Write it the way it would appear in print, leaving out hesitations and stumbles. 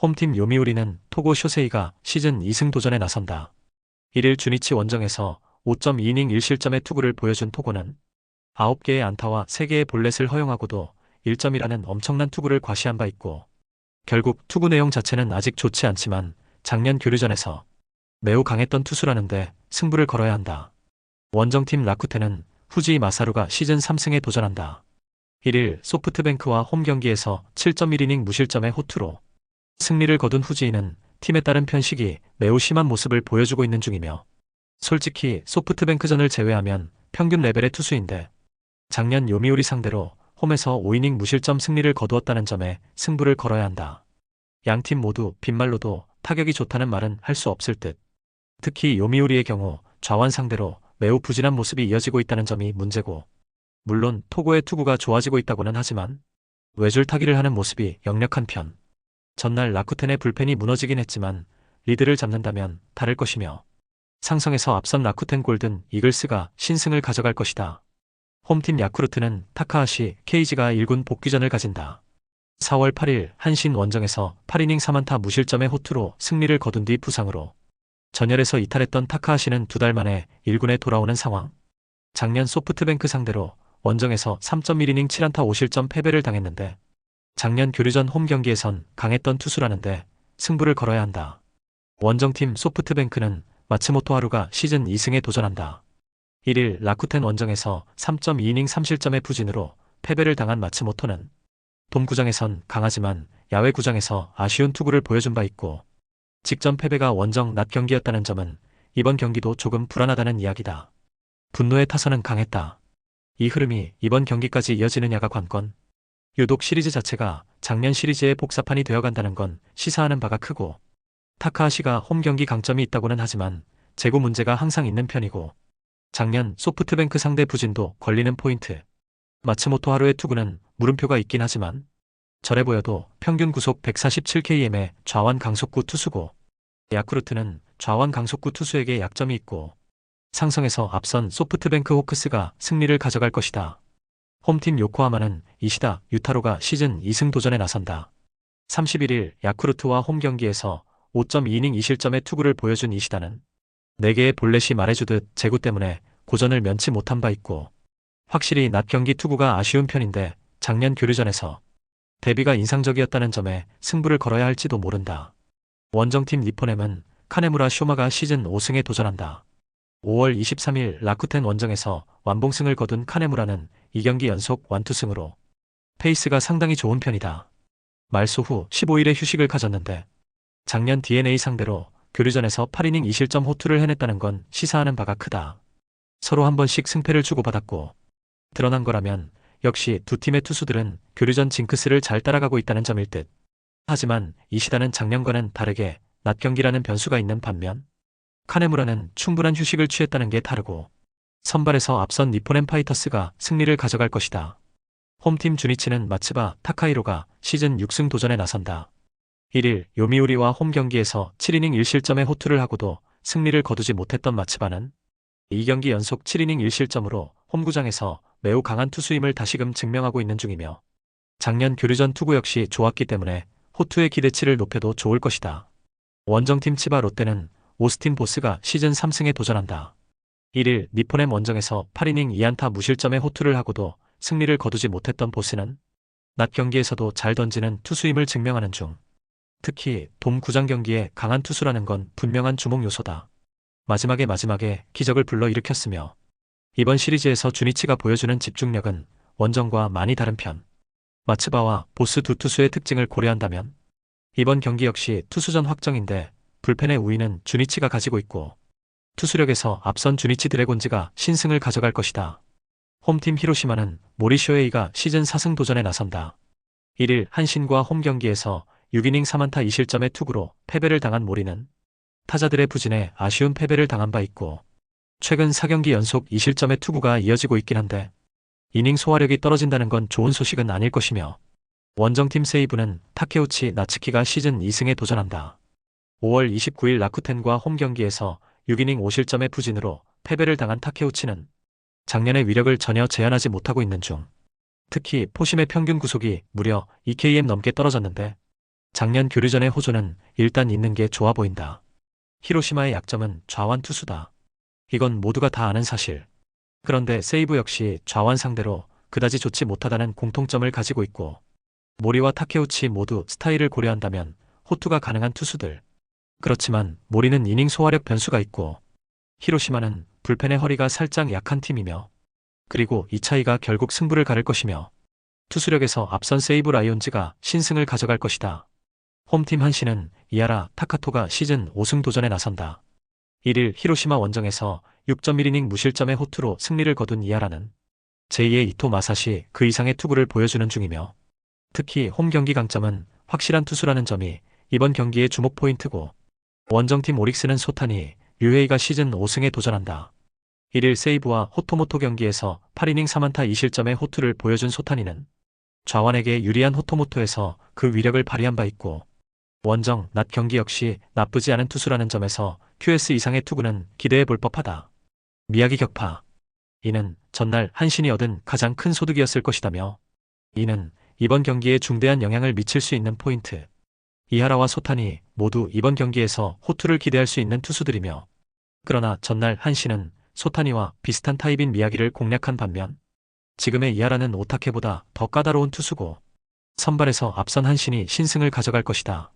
홈팀 요미우리는 토고 쇼세이가 시즌 2승 도전에 나선다. 1일 주니치 원정에서 5.2이닝 1실점의 투구를 보여준 토고는 9개의 안타와 3개의 볼넷을 허용하고도 1점이라는 엄청난 투구를 과시한 바 있고, 결국 투구 내용 자체는 아직 좋지 않지만 작년 교류전에서 매우 강했던 투수라는데 승부를 걸어야 한다. 원정팀 라쿠텐은 후지 마사루가 시즌 3승에 도전한다. 1일 소프트뱅크와 홈 경기에서 7.1이닝 무실점의 호투로 승리를 거둔 후지인은 팀에 따른 편식이 매우 심한 모습을 보여주고 있는 중이며, 솔직히 소프트뱅크전을 제외하면 평균 레벨의 투수인데 작년 요미우리 상대로 홈에서 5이닝 무실점 승리를 거두었다는 점에 승부를 걸어야 한다. 양팀 모두 빈말로도 타격이 좋다는 말은 할 수 없을 듯. 특히 요미우리의 경우 좌완 상대로 매우 부진한 모습이 이어지고 있다는 점이 문제고, 물론 토고의 투구가 좋아지고 있다고는 하지만 외줄 타기를 하는 모습이 역력한 편. 전날 라쿠텐의 불펜이 무너지긴 했지만 리드를 잡는다면 다를 것이며, 상성에서 앞선 라쿠텐 골든 이글스가 신승을 가져갈 것이다. 홈팀 야쿠르트는 타카하시 케이지가 1군 복귀전을 가진다. 4월 8일 한신 원정에서 8이닝 3안타 무실점의 호투로 승리를 거둔 뒤 부상으로 전열에서 이탈했던 타카하시는 2달 만에 1군에 돌아오는 상황. 작년 소프트뱅크 상대로 원정에서 3.1이닝 7안타 5실점 패배를 당했는데 작년 교류전 홈 경기에선 강했던 투수라는데 승부를 걸어야 한다. 원정팀 소프트뱅크는 마츠모토 하루가 시즌 2승에 도전한다. 1일 라쿠텐 원정에서 3.2이닝 3실점의 부진으로 패배를 당한 마츠모토는 돔구장에선 강하지만 야외 구장에서 아쉬운 투구를 보여준 바 있고, 직전 패배가 원정 낮 경기였다는 점은 이번 경기도 조금 불안하다는 이야기다. 분노의 타선은 강했다. 이 흐름이 이번 경기까지 이어지느냐가 관건. 유독 시리즈 자체가 작년 시리즈의 복사판이 되어간다는 건 시사하는 바가 크고, 타카하시가 홈 경기 강점이 있다고는 하지만 제구 문제가 항상 있는 편이고, 작년 소프트뱅크 상대 부진도 걸리는 포인트. 마츠모토 하루의 투구는 물음표가 있긴 하지만 저래 보여도 평균 구속 147km의 좌완 강속구 투수고, 야쿠르트는 좌완 강속구 투수에게 약점이 있고, 상성에서 앞선 소프트뱅크 호크스가 승리를 가져갈 것이다. 홈팀 요코하마는 이시다 유타로가 시즌 2승 도전에 나선다. 31일 야쿠르트와 홈 경기에서 5.2이닝 2실점의 투구를 보여준 이시다는 4개의 볼넷이 말해주듯 제구 때문에 고전을 면치 못한 바 있고, 확실히 낮 경기 투구가 아쉬운 편인데 작년 교류전에서 데뷔가 인상적이었다는 점에 승부를 걸어야 할지도 모른다. 원정팀 니포넴은 카네무라 쇼마가 시즌 5승에 도전한다. 5월 23일 라쿠텐 원정에서 완봉승을 거둔 카네무라는 2경기 연속 완투승으로 페이스가 상당히 좋은 편이다. 말소 후 15일의 휴식을 가졌는데 작년 DNA 상대로 교류전에서 8이닝 2실점 호투를 해냈다는 건 시사하는 바가 크다. 서로 한 번씩 승패를 주고받았고, 드러난 거라면 역시 두 팀의 투수들은 교류전 징크스를 잘 따라가고 있다는 점일 듯. 하지만 이시다는 작년과는 다르게 낮 경기라는 변수가 있는 반면 카네무라는 충분한 휴식을 취했다는 게 다르고, 선발에서 앞선 니포넨 파이터스가 승리를 가져갈 것이다. 홈팀 주니치는 마츠바 타카히로가 시즌 6승 도전에 나선다. 1일 요미우리와 홈 경기에서 7이닝 1실점의 호투를 하고도 승리를 거두지 못했던 마츠바는 2경기 연속 7이닝 1실점으로 홈구장에서 매우 강한 투수임을 다시금 증명하고 있는 중이며, 작년 교류전 투구 역시 좋았기 때문에 호투의 기대치를 높여도 좋을 것이다. 원정팀 치바 롯데는 오스틴 보스가 시즌 3승에 도전한다. 1일 니포넴 원정에서 8이닝 2안타 무실점의 호투를 하고도 승리를 거두지 못했던 보스는 낮 경기에서도 잘 던지는 투수임을 증명하는 중. 특히 돔 구장 경기에 강한 투수라는 건 분명한 주목 요소다. 마지막에 기적을 불러일으켰으며, 이번 시리즈에서 주니치가 보여주는 집중력은 원정과 많이 다른 편. 마츠바와 보스 두 투수의 특징을 고려한다면 이번 경기 역시 투수전 확정인데 불펜의 우위는 주니치가 가지고 있고, 투수력에서 앞선 주니치 드래곤즈가 신승을 가져갈 것이다. 홈팀 히로시마는 모리쇼에이가 시즌 4승 도전에 나선다. 1일 한신과 홈 경기에서 6이닝 3안타 2실점의 투구로 패배를 당한 모리는 타자들의 부진에 아쉬운 패배를 당한 바 있고, 최근 4경기 연속 2실점의 투구가 이어지고 있긴 한데 이닝 소화력이 떨어진다는 건 좋은 소식은 아닐 것이며, 원정팀 세이브는 타케우치 나츠키가 시즌 2승에 도전한다. 5월 29일 라쿠텐과 홈 경기에서 6이닝 5실점의 부진으로 패배를 당한 타케우치는 작년의 위력을 전혀 재현하지 못하고 있는 중. 특히 포심의 평균 구속이 무려 2km 넘게 떨어졌는데 작년 교류전의 호조는 일단 있는 게 좋아 보인다. 히로시마의 약점은 좌완 투수다. 이건 모두가 다 아는 사실. 그런데 세이브 역시 좌완 상대로 그다지 좋지 못하다는 공통점을 가지고 있고, 모리와 타케우치 모두 스타일을 고려한다면 호투가 가능한 투수들. 그렇지만 모리는 이닝 소화력 변수가 있고, 히로시마는 불펜의 허리가 살짝 약한 팀이며, 그리고 이 차이가 결국 승부를 가를 것이며, 투수력에서 앞선 세이브 라이온즈가 신승을 가져갈 것이다. 홈팀 한신은 이하라 타카토가 시즌 5승 도전에 나선다. 1일 히로시마 원정에서 6.1이닝 무실점의 호투로 승리를 거둔 이하라는 제2의 이토 마사시 그 이상의 투구를 보여주는 중이며, 특히 홈 경기 강점은 확실한 투수라는 점이 이번 경기의 주목 포인트고, 원정팀 오릭스는 소타니 류헤이가 시즌 5승에 도전한다. 1일 세이브와 호토모토 경기에서 8이닝 3안타 2실점의 호투를 보여준 소타니는 좌완에게 유리한 호토모토에서 그 위력을 발휘한 바 있고, 원정 낮 경기 역시 나쁘지 않은 투수라는 점에서 QS 이상의 투구는 기대해 볼 법하다. 미야기 격파. 이는 전날 한신이 얻은 가장 큰 소득이었을 것이다며, 이는 이번 경기에 중대한 영향을 미칠 수 있는 포인트. 이하라와 소타니 모두 이번 경기에서 호투를 기대할 수 있는 투수들이며, 그러나 전날 한신은 소타니와 비슷한 타입인 미야기를 공략한 반면, 지금의 이하라는 오타케보다 더 까다로운 투수고, 선발에서 앞선 한신이 신승을 가져갈 것이다.